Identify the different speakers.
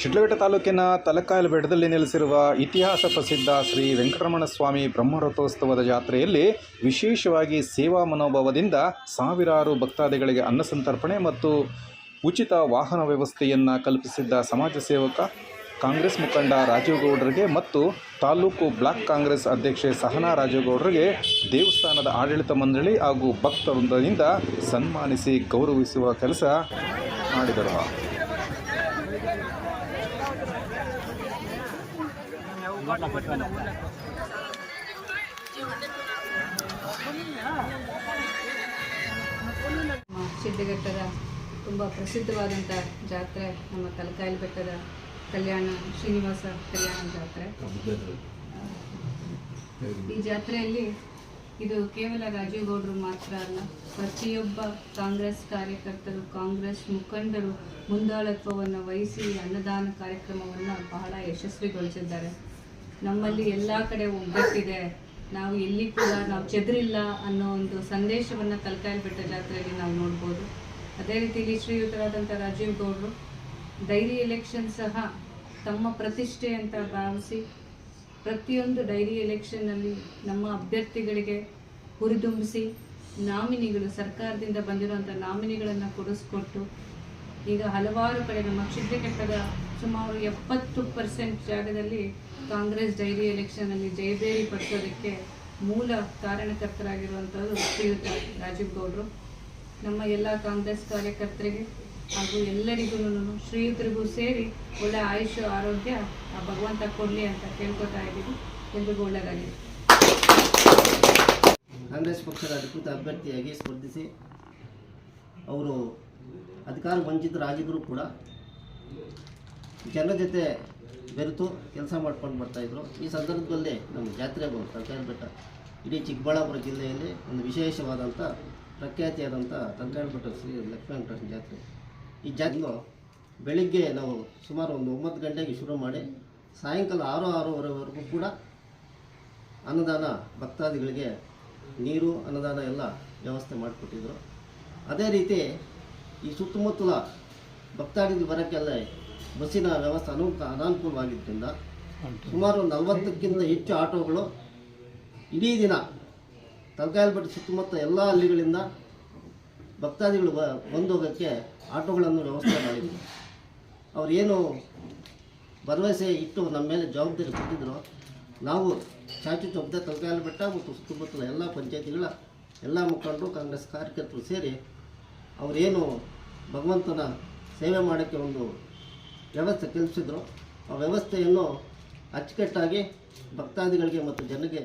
Speaker 1: ಶಿಡ್ಲಘಟ್ಟ ತಾಲೂಕಿನ ತಲಕಾಯಲ ಬೆಟ್ಟದಲ್ಲಿ ನೆಲೆಸಿರುವ ಇತಿಹಾಸ ಪ್ರಸಿದ್ಧ ಶ್ರೀ ವೆಂಕಟರಮಣ ಸ್ವಾಮಿ ಬ್ರಹ್ಮರಥೋತ್ಸವದ ಜಾತ್ರೆಯಲ್ಲಿ ವಿಶೇಷವಾಗಿ ಸೇವಾ ಮನೋಭಾವದಿಂದ ಸಾವಿರಾರು ಭಕ್ತಾದಿಗಳಿಗೆ ಅನ್ನಸಂತರ್ಪಣೆ ಮತ್ತು ಉಚಿತ ವಾಹನ ವ್ಯವಸ್ಥೆಯನ್ನು ಕಲ್ಪಿಸಿದ್ದ ಸಮಾಜ ಸೇವಕ ಕಾಂಗ್ರೆಸ್ ಮುಖಂಡ ರಾಜೀವ್ ಗೌಡರಿಗೆ ಮತ್ತು ತಾಲೂಕು ಬ್ಲಾಕ್ ಕಾಂಗ್ರೆಸ್ ಅಧ್ಯಕ್ಷೆ ಸಹನಾ ರಾಜೀವ್ ಗೌಡರಿಗೆ ದೇವಸ್ಥಾನದ ಆಡಳಿತ ಮಂಡಳಿ ಹಾಗೂ ಭಕ್ತವೃಂದದಿಂದ ಸನ್ಮಾನಿಸಿ ಗೌರವಿಸುವ ಕೆಲಸ ಮಾಡಿದರು.
Speaker 2: ಶಿಡ್ಲಘಟ್ಟದ ತುಂಬ ಪ್ರಸಿದ್ಧವಾದಂಥ ಜಾತ್ರೆ ನಮ್ಮ ತಲಕಾಯಲ ಬೆಟ್ಟದ ಕಲ್ಯಾಣ ಶ್ರೀನಿವಾಸ ಕಲ್ಯಾಣ ಜಾತ್ರೆ. ಈ ಜಾತ್ರೆಯಲ್ಲಿ ಇದು ಕೇವಲ ರಾಜೀವ್ ಗೌಡರು ಮಾತ್ರ ಅಲ್ಲ, ಪ್ರತಿಯೊಬ್ಬ ಕಾಂಗ್ರೆಸ್ ಕಾರ್ಯಕರ್ತರು, ಕಾಂಗ್ರೆಸ್ ಮುಖಂಡರು ಮುಂದಾಳತ್ವವನ್ನು ವಹಿಸಿ ಅನ್ನದಾನ ಕಾರ್ಯಕ್ರಮವನ್ನು ಬಹಳ ಯಶಸ್ವಿಗೊಳಿಸಿದ್ದಾರೆ. ನಮ್ಮಲ್ಲಿ ಎಲ್ಲ ಕಡೆ ಒಗ್ಗಟ್ಟಿದೆ, ನಾವು ಎಲ್ಲಿ ಕೂಡ ನಾವು ಚೆದರಿಲ್ಲ ಅನ್ನೋ ಒಂದು ಸಂದೇಶವನ್ನು ತಲಕಾಯಲ ಬೆಟ್ಟ ಜಾತ್ರೆಯಲ್ಲಿ ನಾವು ನೋಡ್ಬೋದು. ಅದೇ ರೀತಿಯಲ್ಲಿ ಶ್ರೀಯುತರಾದಂಥ ರಾಜೀವ್ ಗೌಡರು ಡೈರಿ ಎಲೆಕ್ಷನ್ ಸಹ ತಮ್ಮ ಪ್ರತಿಷ್ಠೆ ಅಂತ ಭಾವಿಸಿ ಪ್ರತಿಯೊಂದು ಡೈರಿ ಎಲೆಕ್ಷನ್ನಲ್ಲಿ ನಮ್ಮ ಅಭ್ಯರ್ಥಿಗಳಿಗೆ ಹುರಿದುಂಬಿಸಿ ನಾಮಿನಿಗಳು, ಸರ್ಕಾರದಿಂದ ಬಂದಿರುವಂಥ ನಾಮಿನಿಗಳನ್ನು ಕೊಡಿಸ್ಕೊಟ್ಟು ಈಗ ಹಲವಾರು ಕಡೆ ನಮ್ಮ ಶಿಡ್ಲಘಟ್ಟದ ಸುಮಾರು 70% ಜಾಗದಲ್ಲಿ ಕಾಂಗ್ರೆಸ್ ಡೈರಿ ಎಲೆಕ್ಷನಲ್ಲಿ ಜಯಬೇರಿ ಪಡಿಸೋದಕ್ಕೆ ಮೂಲ ಕಾರಣಕರ್ತರಾಗಿರುವಂಥದ್ದು ಶ್ರೀಯುತ ರಾಜೀವ್ ಗೌಡರು. ನಮ್ಮ ಎಲ್ಲ ಕಾಂಗ್ರೆಸ್ ಕಾರ್ಯಕರ್ತರಿಗೆ ಹಾಗೂ ಎಲ್ಲರಿಗೂ ಶ್ರೀಯುತರಿಗೂ ಸೇರಿ ಒಳ್ಳೆ ಆಯುಷ್ ಆರೋಗ್ಯ ಆ ಭಗವಂತ ಕೊಡಲಿ ಅಂತ ಕೇಳ್ಕೊತಾ ಇದ್ದೀವಿ. ಎಲ್ರಿಗೂ ಒಳ್ಳೆಯದಾಗಿದೆ.
Speaker 3: ಕಾಂಗ್ರೆಸ್ ಪಕ್ಷದ ಅಧಿಕೃತ ಅಭ್ಯರ್ಥಿಯಾಗಿ ಸ್ಪರ್ಧಿಸಿ ಅವರು ಅಧಿಕಾರ ವಂಚಿತರಾಗಿದ್ದರೂ ಕೂಡ ಜನರ ಜೊತೆ ಬೆರೆತು ಕೆಲಸ ಮಾಡ್ಕೊಂಡು ಬರ್ತಾಯಿದ್ರು. ಈ ಸಂದರ್ಭದಲ್ಲಿ ನಮ್ಮ ಜಾತ್ರೆ ತಲಕಾಯಲ ಬೆಟ್ಟ ಇಡೀ ಚಿಕ್ಕಬಳ್ಳಾಪುರ ಜಿಲ್ಲೆಯಲ್ಲಿ ಒಂದು ವಿಶೇಷವಾದಂಥ ಪ್ರಖ್ಯಾತಿಯಾದಂಥ ತಲಕಾಯಲ ಬೆಟ್ಟ ಶ್ರೀ ಲಕ್ಷ್ಮೀ ಜಾತ್ರೆ. ಈ ಜಾತ್ರೆ ಬೆಳಿಗ್ಗೆ ನಾವು ಸುಮಾರು ಒಂದು 9 ಗಂಟೆಗೆ ಶುರು ಮಾಡಿ ಸಾಯಂಕಾಲ 6-6:30ವರೆಗೂ ಕೂಡ ಅನ್ನದಾನ, ಭಕ್ತಾದಿಗಳಿಗೆ ನೀರು, ಅನ್ನದಾನ ಎಲ್ಲ ವ್ಯವಸ್ಥೆ ಮಾಡಿಕೊಟ್ಟಿದ್ರು. ಅದೇ ರೀತಿ ಈ ಸುತ್ತಮುತ್ತಲ ಭಕ್ತಾದಿಗಳು ಬರೋಕ್ಕೆಲ್ಲ ಬಸ್ಸಿನ ವ್ಯವಸ್ಥೆ ಅನಾನುಕೂಲವಾಗಿದ್ದರಿಂದ ಸುಮಾರು 40ಕ್ಕಿಂತ ಹೆಚ್ಚು ಆಟೋಗಳು ಇಡೀ ದಿನ ತಲಕಾಯಲ ಬೆಟ್ಟ ಸುತ್ತಮುತ್ತ ಎಲ್ಲ ಹಳ್ಳಿಗಳಿಂದ ಭಕ್ತಾದಿಗಳು ಬಂದು ಹೋಗೋಕ್ಕೆ ಆಟೋಗಳನ್ನು ವ್ಯವಸ್ಥೆ ಮಾಡಿದ್ರು. ಅವರೇನು ಭರವಸೆ ಇಟ್ಟು ನಮ್ಮ ಮೇಲೆ ಜವಾಬ್ದಾರಿ ಕೊಟ್ಟಿದ್ರು, ನಾವು ಚಾಚು ಚೌಕದ ತಲಕಾಯಲ ಬೆಟ್ಟ ಮತ್ತು ಸುತ್ತಮುತ್ತಲ ಎಲ್ಲ ಪಂಚಾಯತಿಗಳ ಎಲ್ಲ ಮುಖಂಡರು, ಕಾಂಗ್ರೆಸ್ ಕಾರ್ಯಕರ್ತರು ಸೇರಿ ಅವರೇನು ಭಗವಂತನ ಸೇವೆ ಮಾಡೋಕ್ಕೆ ಒಂದು ವ್ಯವಸ್ಥೆ ಕಲ್ಪಿಸಿದ್ರು. ಆ ವ್ಯವಸ್ಥೆಯನ್ನು ಅಚ್ಚುಕಟ್ಟಾಗಿ ಭಕ್ತಾದಿಗಳಿಗೆ ಮತ್ತು ಜನರಿಗೆ